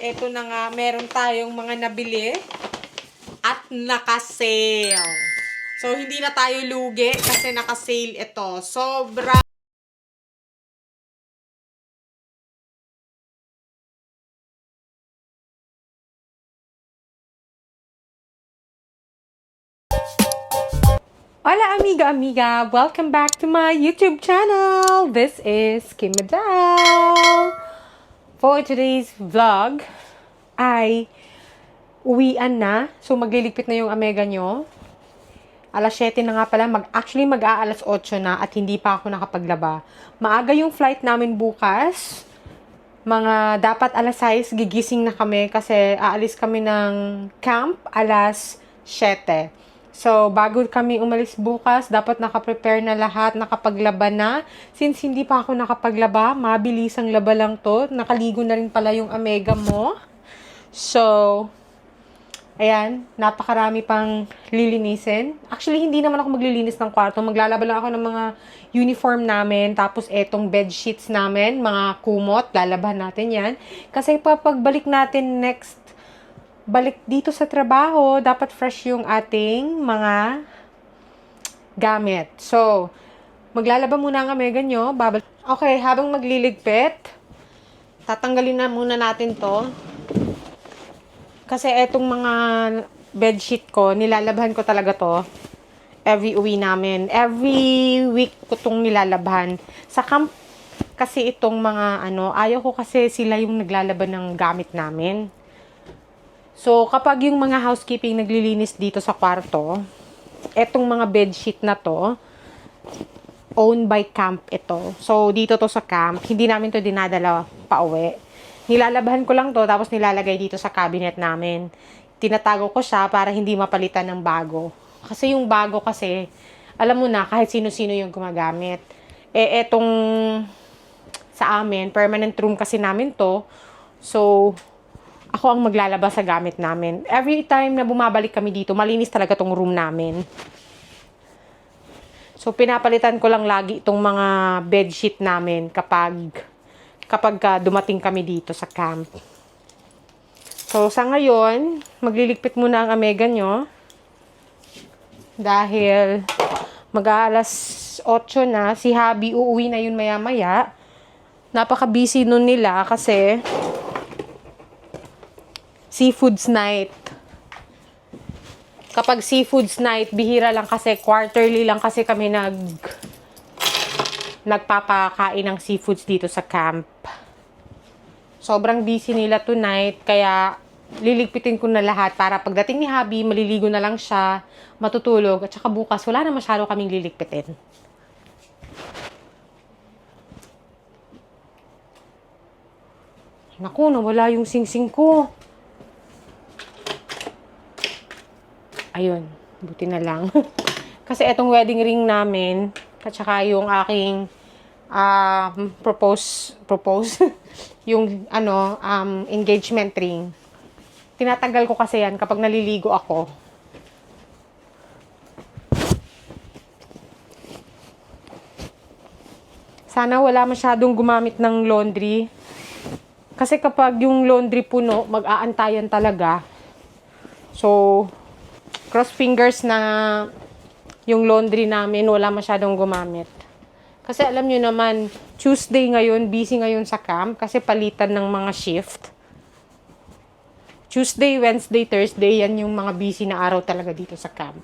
eto na nga, meron tayong mga nabili at naka-sale. So, hindi na tayo lugi kasi naka-sale ito. Sobra. Hola amiga! Welcome back to my YouTube channel! This is Kim Madal! For today's vlog ay uwian na. So magliligpit na yung Amega nyo. Alas 7 na nga pala. Actually mag-aalas 8 na at hindi pa ako nakapaglaba. Maaga yung flight namin bukas. Dapat alas 6 gigising na kami kasi aalis kami ng camp alas 7. So, bago kami umalis bukas, dapat nakaprepare na lahat, nakapaglaba na. Since hindi pa ako nakapaglaba, mabilis ang laba lang to. Nakaligo na rin pala yung Amega mo. So, ayan, napakarami pang lilinisin. Actually, hindi naman ako maglilinis ng kwarto. Maglalaba lang ako ng mga uniform namin. Tapos, etong bed sheets namin, mga kumot, lalabahan natin yan. Kasi pagbalik natin balik dito sa trabaho, dapat fresh yung ating mga gamit. So, maglalaba muna ang Amega nyo. Okay, habang magliligpit, tatanggalin na muna natin to. Kasi etong mga bedsheet ko, nilalabhan ko talaga to. Every uwi namin. Every week ko tong nilalabhan. Sa camp, kasi itong mga ayaw ko kasi sila yung naglalaban ng gamit namin. So, kapag yung mga housekeeping naglilinis dito sa kwarto, etong mga bedsheet na to, owned by camp ito. So, dito to sa camp, hindi namin to dinadala pa uwi. Nilalabahan ko lang to, tapos nilalagay dito sa cabinet namin. Tinatago ko siya para hindi mapalitan ng bago. Kasi yung bago kasi, alam mo na, kahit sino-sino yung gumagamit. Etong sa amin, permanent room kasi namin to. So, ako ang maglalaba sa gamit namin. Every time na bumabalik kami dito, malinis talaga tong room namin. So, pinapalitan ko lang lagi itong mga bedsheet namin kapag dumating kami dito sa camp. So, sa ngayon, magliligpit muna ang Amega nyo. Dahil mag-aalas 8 na, si Habi uuwi na yun maya-maya. Napaka-busy nun nila kasi seafoods night. Kapag seafoods night, bihira lang kasi, quarterly lang kasi kami nagpapakain ng seafoods dito sa camp. Sobrang busy nila tonight, kaya liligpitin ko na lahat para pagdating ni Habi, maliligo na lang siya, matutulog, at saka bukas, wala na masyado kaming liligpitin. Naku, nawala yung singsing ko. Ayun, buti na lang. Kasi etong wedding ring namin, at saka yung aking propose yung engagement ring. Tinatanggal ko kasi yan kapag naliligo ako. Sana wala masyadong gumamit ng laundry. Kasi kapag yung laundry puno, mag-aantayan talaga. So, cross fingers na yung laundry namin wala masyadong gumamit. Kasi alam nyo naman, Tuesday ngayon, busy ngayon sa camp kasi palitan ng mga shift. Tuesday, Wednesday, Thursday, yan yung mga busy na araw talaga dito sa camp.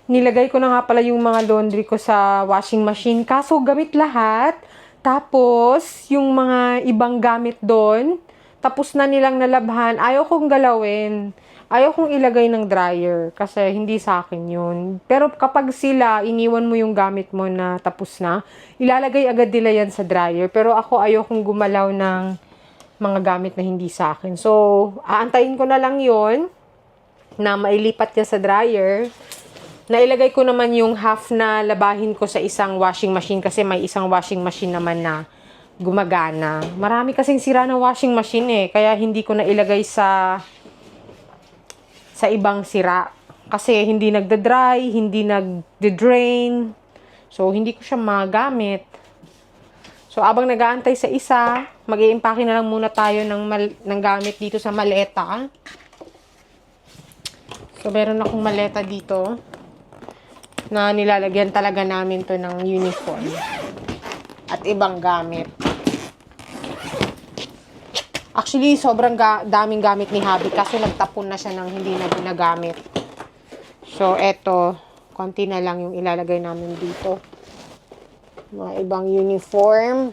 Nilagay ko na nga pala yung mga laundry ko sa washing machine. Kaso gamit lahat. Tapos, yung mga ibang gamit doon, tapos na nilang nalabhan. Ayaw kong galawin. Ayaw kong ilagay ng dryer kasi hindi sa akin yun. Pero kapag sila, iniwan mo yung gamit mo na tapos na, ilalagay agad nila yan sa dryer. Pero ako ayaw kong gumalaw ng mga gamit na hindi sa akin. So, aantayin ko na lang yun na mailipat niya sa dryer. Nailagay ko naman yung half na labahin ko sa isang washing machine kasi may isang washing machine naman na gumagana. Marami kasing sira na washing machine kaya hindi ko na ilagay sa ibang sira. Kasi hindi nagda-dry, hindi nagda-drain. So, hindi ko siya magamit. So, abang nag-aantay sa isa, Mag-i-impake na lang muna tayo ng gamit dito sa maleta. So, meron akong maleta dito na nilalagyan talaga namin to ng uniform at ibang gamit. Actually, sobrang daming gamit ni Habi kasi nagtapon na siya ng hindi na ginagamit. So, eto, konti na lang yung ilalagay namin dito. Mga ibang uniform.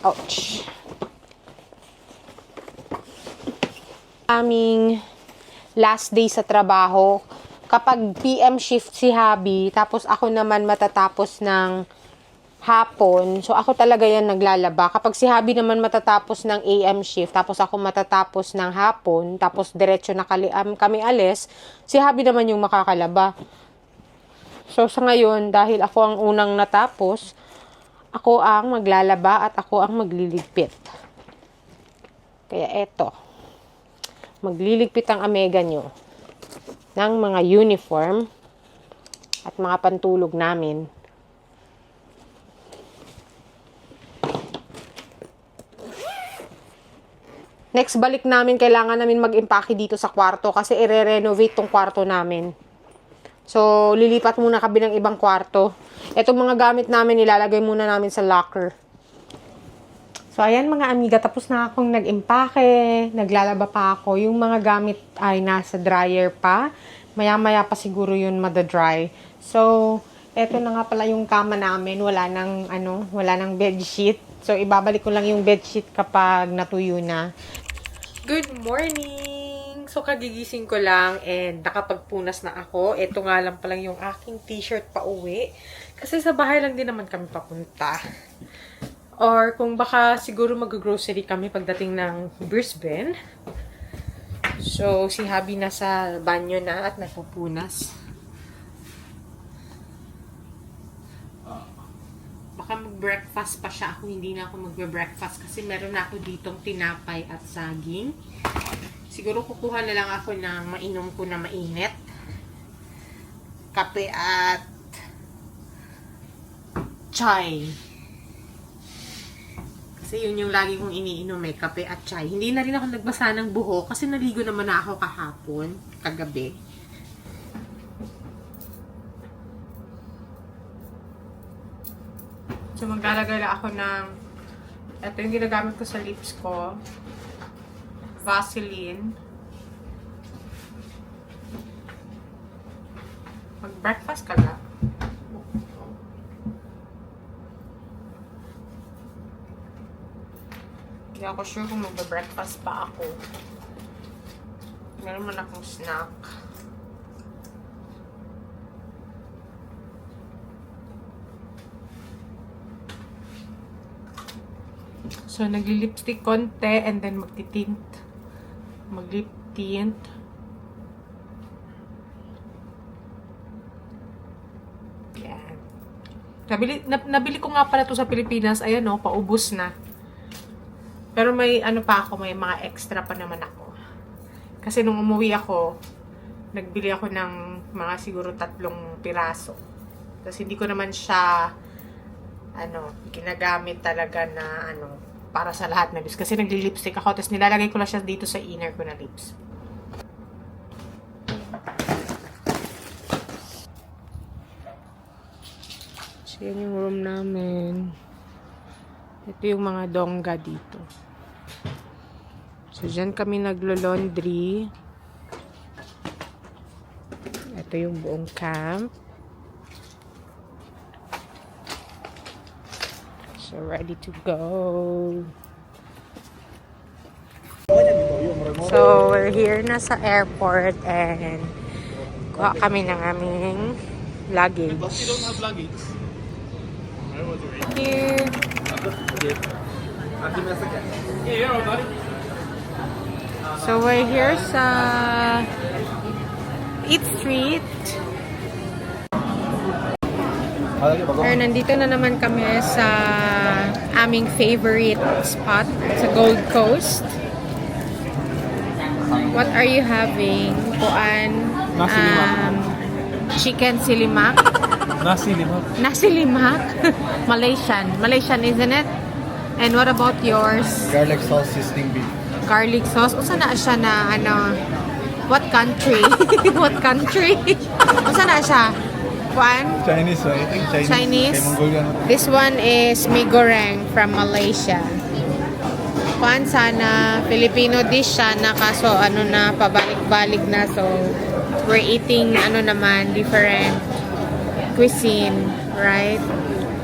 Ouch. Aming last day sa trabaho. Kapag PM shift si Habi, tapos ako naman matatapos ng hapon, so ako talaga yan naglalaba. Kapag si Habi naman matatapos ng AM shift, tapos ako matatapos ng hapon, tapos diretso na kami alis, si Habi naman yung makakalaba. So sa ngayon, dahil ako ang unang natapos, ako ang maglalaba at ako ang magliligpit. Kaya eto, magliligpit ang amega nyo ng mga uniform at mga pantulog namin. Next, balik namin, kailangan namin mag-impake dito sa kwarto kasi i-renovate tong kwarto namin. So, lilipat muna kami ng ibang kwarto. Itong mga gamit namin, ilalagay muna namin sa locker. So, ayan mga amiga, tapos na akong nag-impake, naglalaba pa ako. Yung mga gamit ay nasa dryer pa. Maya-maya pa siguro yun madadry. So, eto na nga pala yung kama namin. Wala nang bedsheet. So, ibabalik ko lang yung bedsheet kapag natuyo na. Good morning! So, kagigising ko lang and nakapagpunas na ako. Ito nga lang pala yung aking t-shirt pa uwi. Kasi sa bahay lang din naman kami papunta. Or kung baka siguro mag-grocery kami pagdating ng Brisbane. So, si Habi nasa banyo na at nagpupunas. Baka mag-breakfast pa siya. Ako hindi na ako mag-breakfast kasi meron na ako ditong tinapay at saging. Siguro kukuha na lang ako ng mainom ko na mainit. Kape at chai. Kasi yun yung lagi kong iniinom, may kape at chai. Hindi na rin ako nagbasa ng buhok kasi naligo naman na ako kahapon, kagabi. So, maglalagay lang ako ng, ito yung ginagamit ko sa lips ko, Vaseline. Mag-breakfast ka lang. Hindi ako sure kung mag-breakfast pa ako. Meron man akong snack. So, nagli-lipstick konti and then magtitint. Mag-lip tint. Yan. Nabili ko nga pala to sa Pilipinas. Ayan o, paubos na. Pero may ano pa ako, may mga extra pa naman ako. Kasi nung umuwi ako, nagbili ako ng mga siguro 3 piraso. Tapos hindi ko naman siya ginagamit talaga na para sa lahat na lips. Kasi nagli-lipstick ako, tapos nilalagay ko lang siya dito sa inner ko na lips. So, yan yung room namin. Ito yung mga dongga dito. So, dyan kami naglo-laundry. Ito yung buong camp. So, ready to go. So, we're here na sa airport and kuha kami ng aming luggage. Here. So, we're here sa Eat Street. Or nandito na naman kami sa aming favorite spot sa Gold Coast. What are you having? Chicken silimak. Nasi lemak. Nasi lemak. Malaysian, isn't it? And what about yours? Garlic sauce seasoning beef. Garlic sauce. Usa na siya na ano? What country? What country? Usa na siya? One? Chinese, I think Chinese. Chinese. Kay Mongolian. This one is mee goreng from Malaysia. Kuan sana Filipino dish sana kaso ano na pabalik-balik na, so we're eating ano naman different cuisine, right?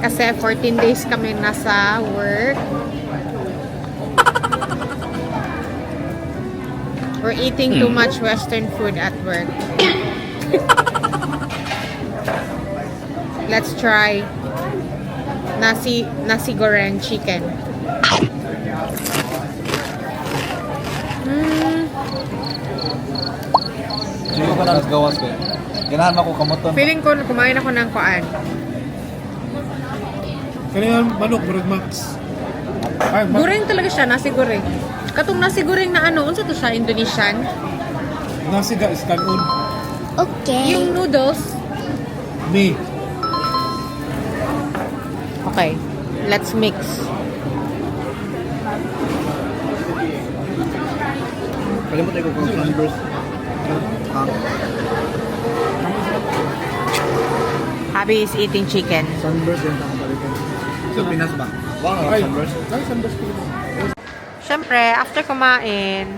Kasi 14 days kami nasa work. We're eating too much Western food at work. Let's try nasi goreng chicken. Siguro ka na gawas ko. Ganahan mo ko kamoton. Feeling ko kumain ako ng kuan. Kanina manok, Brad Max. Ay, Goreng talaga siya, nasi goreng. Katong nasi goreng na ano, unsa to siya, Indonesian? nasi ga is kanon. Yung noodles. Me. Okay, let's mix. Kalimutan ko kung sunburst. Habi is eating chicken. Sunburst din ang balikan. Sa Pinas ba? Wow, Ay, sunburst. ay, sunburst ko. Siyempre, after kumain,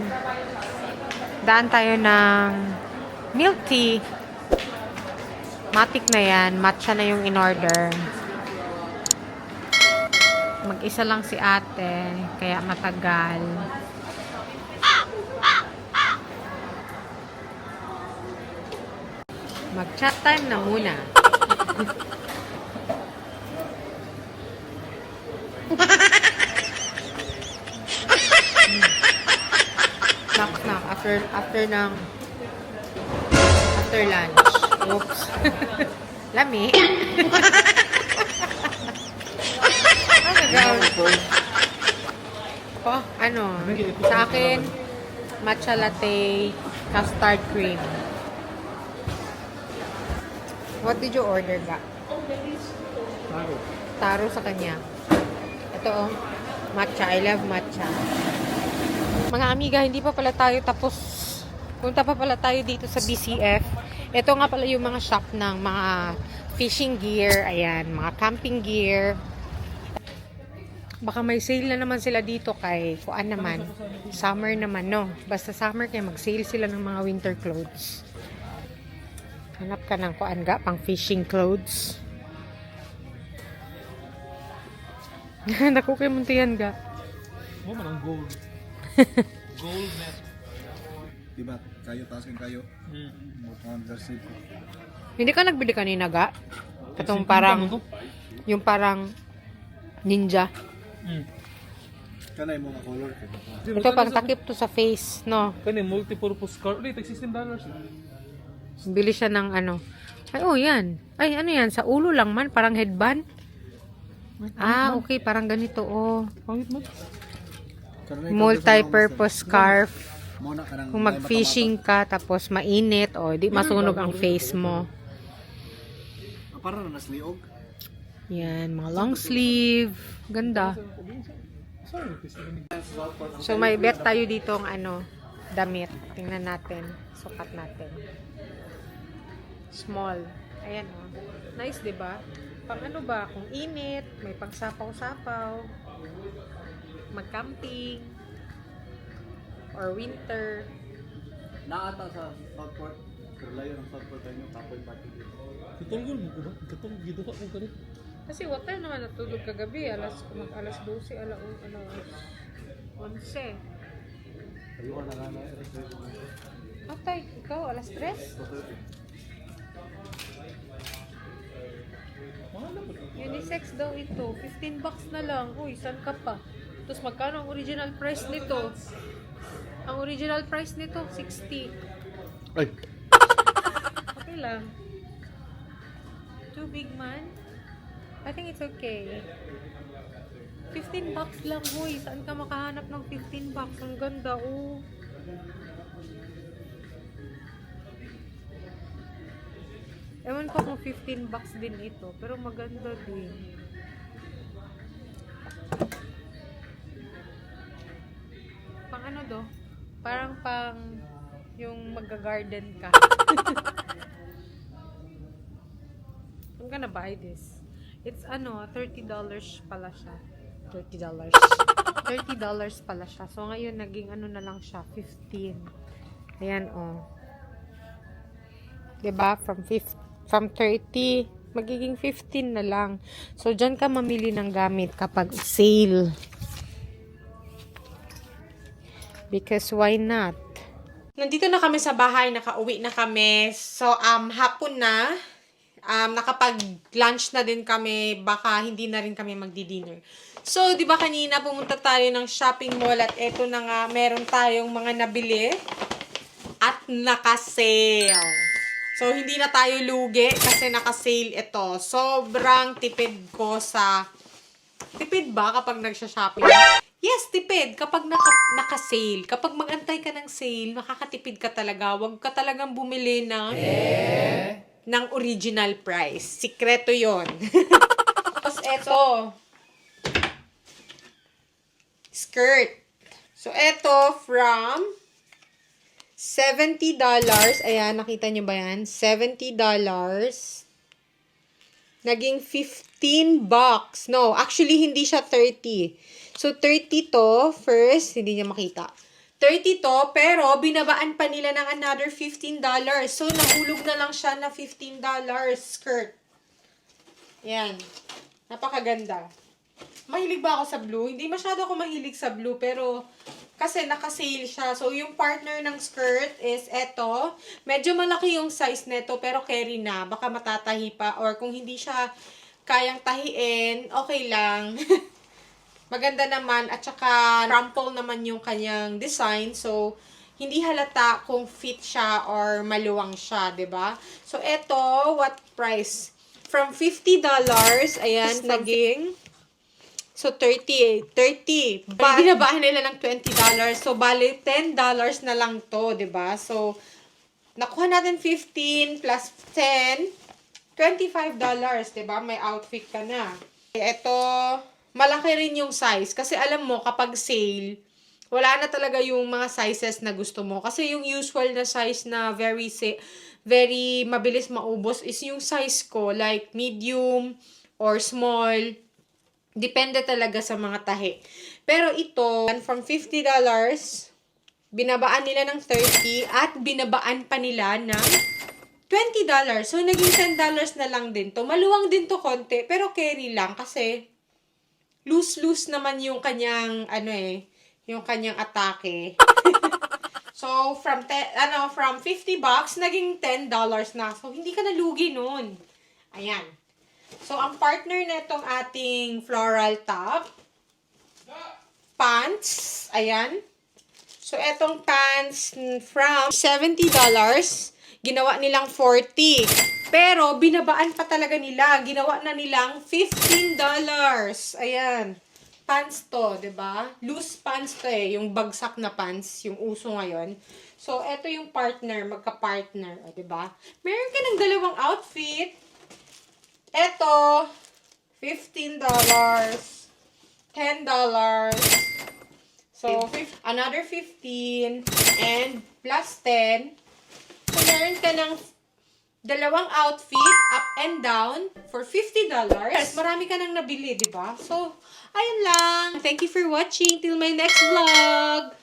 daan tayo ng milk tea. Matik na yan. Matcha na yung in-order. Mag-isa lang si ate, kaya matagal. Mag-chat time na muna. Snack. After lunch. Oops. Lami. Oh, ano? Sa akin, matcha latte, custard cream. What did you order, ga? Taro sa kanya. Ito, oh. Matcha. I love matcha. Mga amiga, hindi pa pala tayo tapos. Punta pa pala tayo dito sa BCF. Ito nga pala yung mga shop ng mga fishing gear. Ayan, mga camping gear. Baka may sale na naman sila dito kay kuan naman. Summer naman, no? Basta summer kaya mag-sale sila ng mga winter clothes. Hanap ka ng kuan ga, pang fishing clothes. Naku kay muntihan ga. Oh, manang gold. Gold net. Diba? Kayo, taas yung kayo. Mukhang versi. Hindi ka nagbili kanina ga? Katong parang, yung parang ninja. Kanay mo nga color. Ito pang takip to sa face, no? Kani multi-purpose car. Ulit, $16. Bili siya ng ano. Ay, oh, yan. Ay, ano yan? Sa ulo lang man. Parang headband. Ah, okay. Parang ganito, oh. Pangit mo. Multi-purpose scarf. Muna ka nang Kung mag-fishing ka, tapos mainit, o di masunog ang face mo. Para na nasliog. Yan, mga long sleeve. Ganda. So, may bet tayo dito ang ano, damit. Tingnan natin. Sukat natin. Small. Ayan, oh. Nice, diba? Pang ano ba? Kung init, may pang sapaw-sapaw. Mag-camping. Or winter. Naata sa Southport. Kerlayo ng Southport tayo yung kapoy party dito. Kitulgol mo ko ba? Katong giduha ko ganit. Kasi what time naman natulog kagabi? Alas 12, alas 11. Ayoko na nga na. Atay, ikaw, alas 3? Unisex daw ito. $15 na lang. Uy, saan ka pa? Tapos magkano ang original price nito? Ang original price nito, 60. Ay! Okay lang. Too big man? I think it's okay. $15 lang, huy. Saan ka makahanap ng $15? Ang ganda, oh. Ewan ko kung $15 din ito, pero maganda din. ano do? Parang pang yung mag-garden ka. I'm gonna buy this. It's ano, $30 pala siya. $30. $30 pala siya. So ngayon naging ano na lang siya, 15. Ayan oh. 'Di ba? From 30 magiging 15 na lang. So diyan ka mamili ng gamit kapag sale. Because why not? Nandito na kami sa bahay, nakauwi na kami. So hapon na. Nakapag-lunch na din kami, baka hindi na rin kami magdi-dinner. So, di ba kanina pumunta tayo ng shopping mall at eto na nga, meron tayong mga nabili at naka-sale. So, hindi na tayo lugi kasi naka-sale ito. Sobrang tipid ko sa... Tipid ba kapag nagsha-shopping? Yes, tipid. Kapag naka-sale. Kapag mag-antay ka ng sale, makakatipid ka talaga. Huwag ka talagang bumili ng original price. Sikreto yon. Tapos eto. Skirt. So, eto from $70. Ayan, nakita nyo ba yan? $70. Naging 15 bucks. No, actually, hindi siya 30. So, 30 to. First, hindi niya makita. 30 to, pero binabaan pa nila ng another $15. So, nahulog na lang siya na $15 skirt. Yan. Napakaganda. Mahilig ba ako sa blue? Hindi masyado ako mahilig sa blue, pero kasi naka-sale siya. So, yung partner ng skirt is eto. Medyo malaki yung size neto, pero carry na. Baka matatahi pa. Or kung hindi siya kayang tahiin, okay lang. Maganda naman. At saka, crumple naman yung kanyang design. So, hindi halata kung fit siya or maluwang siya, 'di ba? So, eto, what price? From $50, ayan, naging... So, 30. But, binabaan nila ng $20. So, bali, $10 na lang to, 'di ba? So, nakuha natin 15 plus 10, $25, 'di ba? May outfit ka na. Ito, malaki rin yung size. Kasi alam mo, kapag sale, wala na talaga yung mga sizes na gusto mo. Kasi yung usual na size na very mabilis maubos is yung size ko. Like, medium or small. Depende talaga sa mga tahi. Pero ito, from $50, binabaan nila ng 30 at binabaan pa nila ng $20. So, naging $10 na lang din to. Maluwang din to konti, pero carry lang kasi loose naman yung kanyang, yung kanyang atake. So, from $50, naging $10 na. So, hindi ka nalugi nun. Ayan. So, ang partner netong ating floral top, pants, ayan. So, etong pants from $70, ginawa nilang 40. Pero, binabaan pa talaga nila. Ginawa na nilang $15. Ayan. Pants to, 'di ba? Loose pants to yung bagsak na pants, yung uso ngayon. So, eto yung partner, magka-partner, 'di ba? Meron ka ng dalawang outfit. Eto, $15, $10. So, another 15 and plus 10. So, meron ka ng dalawang outfit, up and down, for $50. Marami ka nang nabili, di ba? So, ayun lang. Thank you for watching. Till my next vlog.